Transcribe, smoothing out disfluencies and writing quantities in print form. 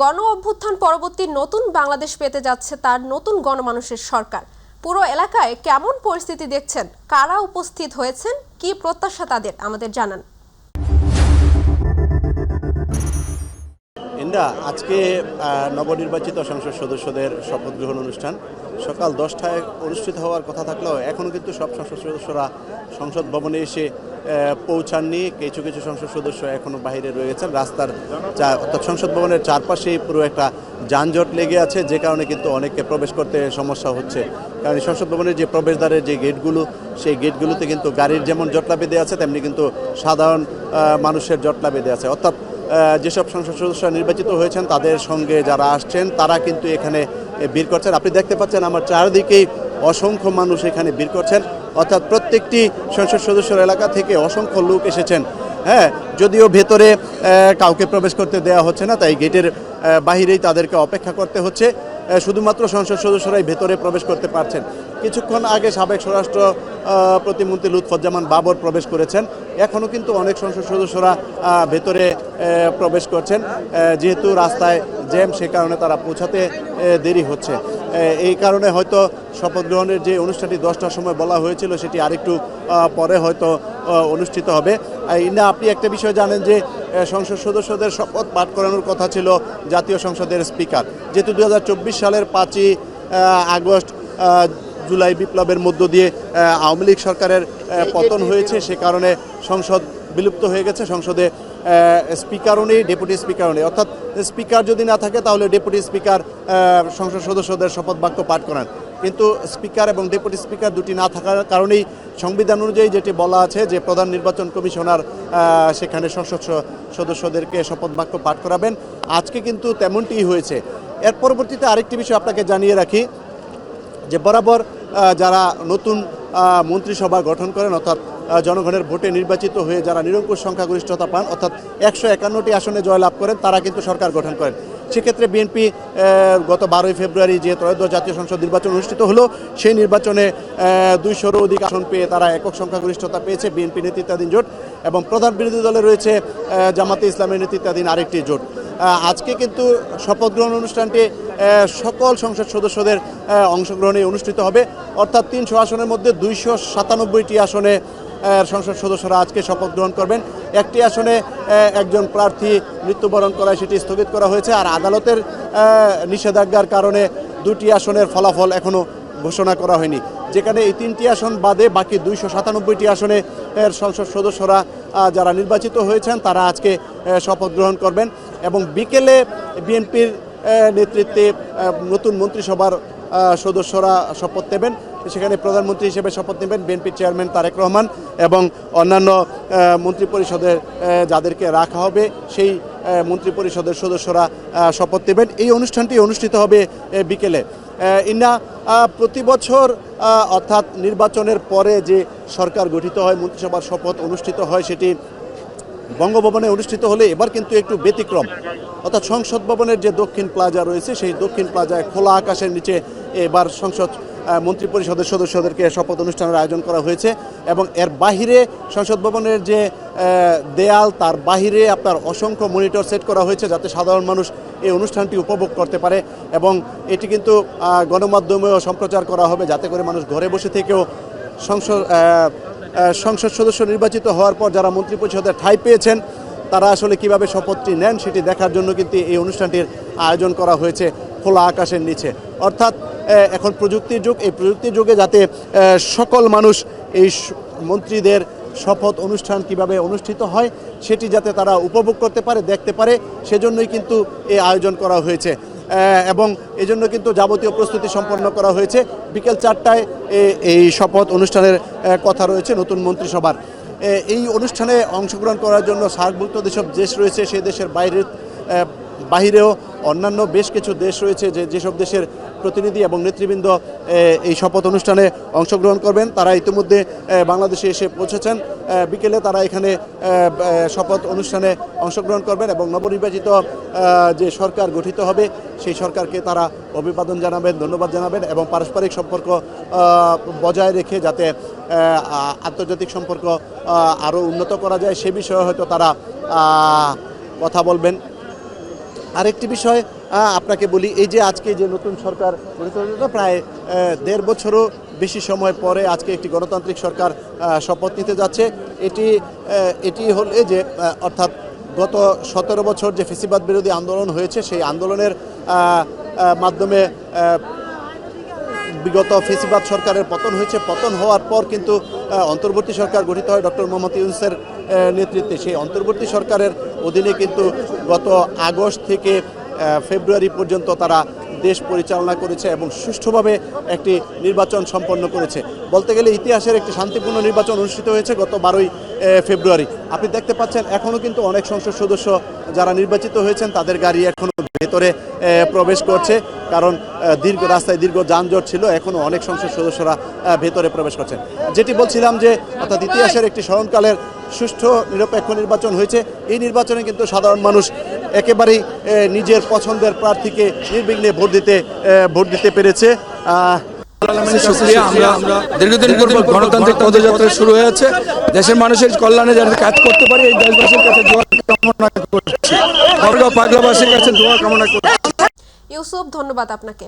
গণ অভ্যুত্থান পরবর্তী নতুন বাংলাদেশ পেতে যাচ্ছে তার নতুন গণমানুষের সরকার। পুরো এলাকায় কেমন পরিস্থিতি দেখছেন, কারা উপস্থিত হয়েছেন, কি প্রত্যাশা তাদের, আমাদের জানান। আজকে নবনির্বাচিত সংসদ সদস্যদের শপথ গ্রহণ অনুষ্ঠান সকাল 10টায় অনুষ্ঠিত হওয়ার কথা থাকলেও এখনও কিন্তু সব সংসদ সদস্যরা সংসদ ভবনে এসে পৌঁছাননি। কিছু কিছু সংসদ সদস্য এখনও বাইরে রয়েছেন। রাস্তার অর্থাৎ সংসদ ভবনের চারপাশেই পুরো একটা যানজট লেগে আছে, যে কারণে কিন্তু অনেককে প্রবেশ করতে সমস্যা হচ্ছে। কারণ সংসদ ভবনের যে প্রবেশদ্বারের যে গেটগুলো, সেই গেটগুলোতে কিন্তু গাড়ির যেমন জটলা বেঁধে আছে, তেমনি কিন্তু সাধারণ মানুষের জটলা বেঁধে আছে। অর্থাৎ যেসব সংসদ সদস্য নির্বাচিত হয়েছেন তাদের সঙ্গে যারা আসছেন তারা কিন্তু এখানে ভিড় করছেন। আপনি দেখতে পাচ্ছেন আমার চারদিকেই অসংখ্য মানুষ এখানে ভিড় করছেন। অর্থাৎ প্রত্যেকটি সংসদ সদস্যর এলাকা থেকে অসংখ্য লোক এসেছেন। যদিও ভেতরে কাউকে প্রবেশ করতে দেওয়া হচ্ছে না, তাই গেটের বাহিরেই তাদেরকে অপেক্ষা করতে হচ্ছে। শুধুমাত্র সংসদ সদস্যরাই ভেতরে প্রবেশ করতে পারছেন। কিছুক্ষণ আগে সাবেক স্বরাষ্ট্র প্রতিমন্ত্রী লুৎফুজ্জামান বাবর প্রবেশ করেছেন। এখনও কিন্তু অনেক সংসদ সদস্যরা ভেতরে প্রবেশ করছেন। যেহেতু রাস্তায় জ্যাম, সে কারণে তারা পৌঁছাতে দেরি হচ্ছে। এই কারণে হয়তো শপথ গ্রহণের যে অনুষ্ঠানটি 10টার সময় বলা হয়েছিল সেটি আরেকটু পরে হয়তো অনুষ্ঠিত হবে। আপনি একটা বিষয় জানেন যে সংসদ সদস্যদের শপথ পাঠ করানোর কথা ছিল জাতীয় সংসদের স্পিকার। যেহেতু 2024 সালের 5ই আগস্ট জুলাই বিপ্লবের মধ্য দিয়ে আওয়ামী লীগ সরকারের পতন হয়েছে, সে কারণে সংসদ বিলুপ্ত হয়ে গেছে। সংসদে স্পিকারও নেই, ডেপুটি স্পিকারও নেই। অর্থাৎ স্পিকার যদি না থাকে তাহলে ডেপুটি স্পিকার সংসদ সদস্যদের শপথ বাক্য পাঠ করান। কিন্তু স্পিকার এবং ডেপুটি স্পিকার দুটি না থাকার কারণেই সংবিধান অনুযায়ী যেটি বলা আছে যে প্রধান নির্বাচন কমিশনার সেখানে সংসদ সদস্যদেরকে শপথ বাক্য পাঠ করাবেন। আজকে কিন্তু তেমনটিই হয়েছে। এর পরবর্তীতে আরেকটি বিষয় আপনাকে জানিয়ে রাখি যে বরাবর যারা নতুন মন্ত্রিসভা গঠন করেন, অর্থাৎ জনগণের ভোটে নির্বাচিত হয়ে যারা নিরঙ্কুশ সংখ্যাগরিষ্ঠতা পান, অর্থাৎ 151টি আসনে জয়লাভ করেন, তারা কিন্তু সরকার গঠন করেন। সেক্ষেত্রে বিএনপি গত 12ই ফেব্রুয়ারি যে ত্রয়োদশ জাতীয় সংসদ নির্বাচন অনুষ্ঠিত হলো, সেই নির্বাচনে 200-র অধিক আসন পেয়ে তারা একক সংখ্যাগরিষ্ঠতা পেয়েছে বিএনপি নেতৃত্বাধীন জোট, এবং প্রধান বিরোধী দলে রয়েছে জামাতে ইসলামের নেতৃত্বাধীন আরেকটি জোট। আজকে কিন্তু শপথ গ্রহণ অনুষ্ঠানটি সকল সংসদ সদস্যদের অংশগ্রহণে অনুষ্ঠিত হবে। অর্থাৎ 300 আসনের মধ্যে 297টি আসনে সংসদ সদস্যরা আজকে শপথ গ্রহণ করবেন। একটি আসনে একজন প্রার্থী মৃত্যুবরণ করায় সেটি স্থগিত করা হয়েছে, আর আদালতের নিষেধাজ্ঞার কারণে 2টি আসনের ফলাফল এখনও ঘোষণা করা হয়নি। যেখানে এই 3টি আসন বাদে বাকি 297টি আসনে সংসদ সদস্যরা যারা নির্বাচিত হয়েছেন তারা আজকে শপথ গ্রহণ করবেন, এবং বিকেলে বিএনপির নেতৃত্বে নতুন মন্ত্রিসভার সদস্যরা শপথ নেবেন। সেখানে প্রধানমন্ত্রী হিসেবে শপথ নেবেন বিএনপির চেয়ারম্যান তারেক রহমান, এবং অন্যান্য মন্ত্রিপরিষদের যাদেরকে রাখা হবে সেই মন্ত্রিপরিষদের সদস্যরা শপথ নেবেন। এই অনুষ্ঠানটি অনুষ্ঠিত হবে বিকেলে। প্রতি বছর অর্থাৎ নির্বাচনের পরে যে সরকার গঠিত হয়, মন্ত্রিসভার শপথ অনুষ্ঠিত হয়, সেটি বঙ্গভবনে অনুষ্ঠিত হলে এবার কিন্তু একটু ব্যতিক্রম। অর্থাৎ সংসদ ভবনের যে দক্ষিণ প্লাজা রয়েছে, সেই দক্ষিণ প্লাজায় খোলা আকাশের নিচে এবার সংসদ মন্ত্রিপরিষদের সদস্যদেরকে শপথ অনুষ্ঠানের আয়োজন করা হয়েছে, এবং এর বাহিরে সংসদ ভবনের যে দেয়াল, তার বাহিরে আপনার অসংখ্য মনিটর সেট করা হয়েছে যাতে সাধারণ মানুষ এই অনুষ্ঠানটি উপভোগ করতে পারে, এবং এটি কিন্তু গণমাধ্যমেও সম্প্রচার করা হবে যাতে করে মানুষ ঘরে বসে থেকেও সংসদ সদস্য নির্বাচিত হওয়ার পর যারা মন্ত্রিপরিষদের ঠাঁই পেয়েছেন তারা আসলে কিভাবে শপথটি নেন সেটি দেখার জন্য কিন্তু এই অনুষ্ঠানটির আয়োজন করা হয়েছে খোলা আকাশের নিচে। অর্থাৎ এখন প্রযুক্তির যুগ, এই প্রযুক্তির যুগে যাতে সকল মানুষ এই মন্ত্রীদের শপথ অনুষ্ঠান কিভাবে অনুষ্ঠিত হয় সেটি যাতে তারা উপভোগ করতে পারে, দেখতে পারে, সেজন্যই কিন্তু এই আয়োজন করা হয়েছে, এবং এজন্য কিন্তু যাবতীয় প্রস্তুতি সম্পন্ন করা হয়েছে। বিকেল 4টায় এই শপথ অনুষ্ঠানের কথা রয়েছে নতুন মন্ত্রিসভার। এই অনুষ্ঠানে অংশগ্রহণ করার জন্য সার্কভুক্ত যেসব দেশ রয়েছে সেই দেশের বাহিরেও অন্যান্য বেশ কিছু দেশ রয়েছে যেসব দেশের প্রতিনিধি এবং নেতৃবৃন্দ এই শপথ অনুষ্ঠানে অংশগ্রহণ করবেন। তারা ইতিমধ্যে বাংলাদেশে এসে পৌঁছেছেন। বিকেলে তারা এখানে শপথ অনুষ্ঠানে অংশগ্রহণ করবেন, এবং নবনির্বাচিত যে সরকার গঠিত হবে সেই সরকারকে তারা অভিবাদন জানাবেন, ধন্যবাদ জানাবেন, এবং পারস্পরিক সম্পর্ক বজায় রেখে যাতে আন্তর্জাতিক সম্পর্ক আরও উন্নত করা যায় সে বিষয়ে হয়তো তারা কথা বলবেন। আরেকটি বিষয় আপনাকে বলি, এই যে আজকে যে নতুন সরকার গঠিত হলো, প্রায় 1.5 বছরও বেশি সময় পরে আজকে একটি গণতান্ত্রিক সরকার শপথ নিতে যাচ্ছে। এটি হলে যে অর্থাৎ গত 17 বছর যে ফ্যাসিবাদ বিরোধী আন্দোলন হয়েছে, সেই আন্দোলনের মাধ্যমে বিগত ফ্যাসিবাদ সরকারের পতন হয়েছে। পতন হওয়ার পর কিন্তু অন্তর্বর্তী সরকার গঠিত হয় ডক্টর মোহাম্মদ ইউনূসের নেতৃত্বে। সেই অন্তর্বর্তী সরকারের অধীনে কিন্তু গত আগস্ট থেকে ফেব্রুয়ারি পর্যন্ত তারা দেশ পরিচালনা করেছে এবং সুষ্ঠুভাবে একটি নির্বাচন সম্পন্ন করেছে। বলতে গেলে ইতিহাসের একটি শান্তিপূর্ণ নির্বাচন অনুষ্ঠিত হয়েছে গত 12ই ফেব্রুয়ারি। আপনি দেখতে পাচ্ছেন এখনও কিন্তু অনেক সংসদ সদস্য যারা নির্বাচিত হয়েছেন তাদের গাড়ি এখনও ভেতরে প্রবেশ করছে, কারণ রাস্তায় দীর্ঘ যানজট ছিল। এখনও অনেক সংসদ সদস্যরা ভেতরে প্রবেশ করছেন। যেটি বলছিলাম যে অর্থাৎ ইতিহাসের একটি স্মরণকালের সুষ্ঠু নিরপেক্ষ নির্বাচন হয়েছে। এই নির্বাচনে কিন্তু সাধারণ মানুষ একেবারেই নিজের পছন্দের প্রার্থীকে নির্বিঘ্নে ভোট দিতে পেরেছে। আমরা দীর্ঘদিন পূর্বে গণতান্ত্রিক পদযাত্রা শুরু হয়েছে। দেশের মানুষের কল্যাণে যাতে কাজ করতে পারি এই দেশবাসীর কাছে দোয়া কামনা করছি, পাগলাবাসীর কাছে দোয়া কামনা করছি। ইউসুফ, ধন্যবাদ আপনাকে।